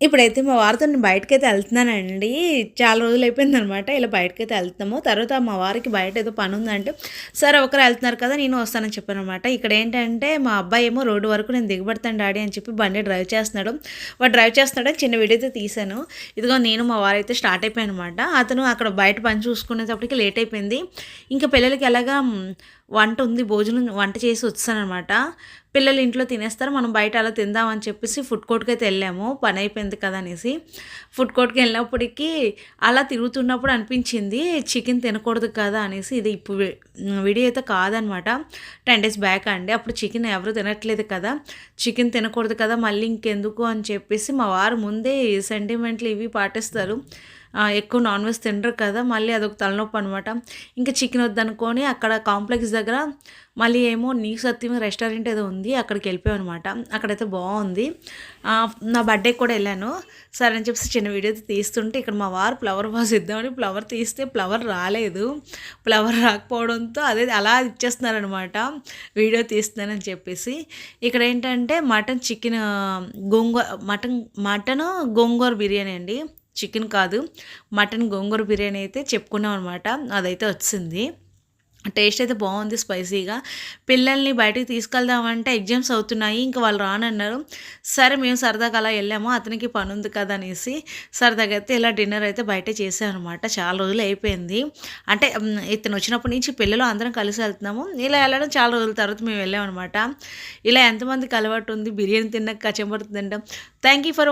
ఇప్పుడైతే మా వారితో నేను బయటకైతే ఎళ్తున్నానండి. చాలా రోజులయిపోయిందనమాట. ఇలా బయటకైతే ఎళ్తున్నాము. తర్వాత మా వారికి బయట ఏదో పనుందంటే, సరే ఒకరు ఎళ్తున్నారు కదా! నేను వస్తానని చెప్పాననమాట. ఇక్కడేంటంటే మా అబ్బాయేమో రోడ్డు వరకు నేను దిగబడతాను డాడీ అని చెప్పి బండి డ్రైవ్ చేస్తున్నాడు. వాడు డ్రైవ్ చేస్తున్నాడని చిన్న వీడియో అయితే తీశాను. ఇదిగో నేను మా వారైతే స్టార్ట్ అయిపోయాననమాట. అతను అక్కడ బయట పని చూసుకునేటప్పటికి లేట్ అయిపోయింది. ఇంకా పిల్లలకి ఎలాగా వంట ఉంది, భోజనం వంట చేసి వచ్చేసాననమాట. పిల్లలు ఇంట్లో తినేస్తారు. మనం బయట అలా తిందామని చెప్పేసి ఫుడ్ కోర్ట్‌కైతే ఎళ్ళాము. పనైపోయింది కదా అనేసి. ఫుడ్ కోర్ట్‌కి ఎళ్ళినప్పటికి అలా తిరుగుతున్నప్పుడు అనిపించింది చికెన్ తినకూడదు కదా అనేసి. ఇది ఇప్పుడు వీడియో అయితే కాదనమాట. 10 డేస్ బ్యాక్ అండి. అప్పుడు చికెన్ ఎవరు తినట్లేదు కదా! చికెన్ తినకూడదు కదా! మళ్ళీ ఇంకెందుకు అని చెప్పేసి మా వారు ముందే సెంటిమెంట్లు ఇవి పాటిస్తారు. ఎక్కువ నాన్ వెజ్ తినరు కదా! మళ్ళీ అదొక తలనొప్పి అనమాట. ఇంకా చికెన్ వద్దనుకోని అక్కడ కాంప్లెక్స్ దగ్గర మళ్ళీ ఏమో నీ సత్యం రెస్టారెంట్ ఏదో ఉంది. అక్కడికెళ్ళిపోయామనమాట. అక్కడైతే బావుంది. నా బర్త్‌డేకి కూడా ఎళ్ళాను. సరే అని చెప్పేసి చిన్న వీడియో తీస్తుంటే ఇక్కడ మా వారు ఫ్లవర్ వాస్ ఇద్దామని ఫ్లవర్ తీస్తే ఫ్లవర్ రాలేదు. ఫ్లవర్ రాకపోవడంతో అదే అలా ఇచ్చేస్తున్నారనమాట. వీడియో తీస్తున్నానని చెప్పేసి. ఇక్కడేంటంటే మటను గోంగూర బిర్యానీ అండి. చికెన్ కాదు. మటన్ గోంగూర బిర్యానీ అయితే చెప్పుకున్నాం అనమాట. అదైతే వచ్చింది. టేస్ట్ అయితే బాగుంది స్పైసీగా. పిల్లల్ని బయటికి తీసుకెళ్దామంటే ఎగ్జామ్స్ అవుతున్నాయి. ఇంక వాళ్ళు రానన్నారు. సరే మేము సరదాగా అలా వెళ్ళాము. అతనికి పనుంది కదా అనేసి సరదాగా అయితే ఇలా డిన్నర్ అయితే బయటే చేసామనమాట. చాలా రోజులు అయిపోయింది. అంటే ఇతను వచ్చినప్పటి నుంచి పిల్లలు అందరం కలిసి వెళ్తున్నాము. ఇలా వెళ్ళడం చాలా రోజుల తర్వాత మేము వెళ్ళామనమాట. ఇలా ఎంతమందికి అలవాటు ఉంది బిర్యానీ తిన్నాక కచంబరి తినడం. Thank you for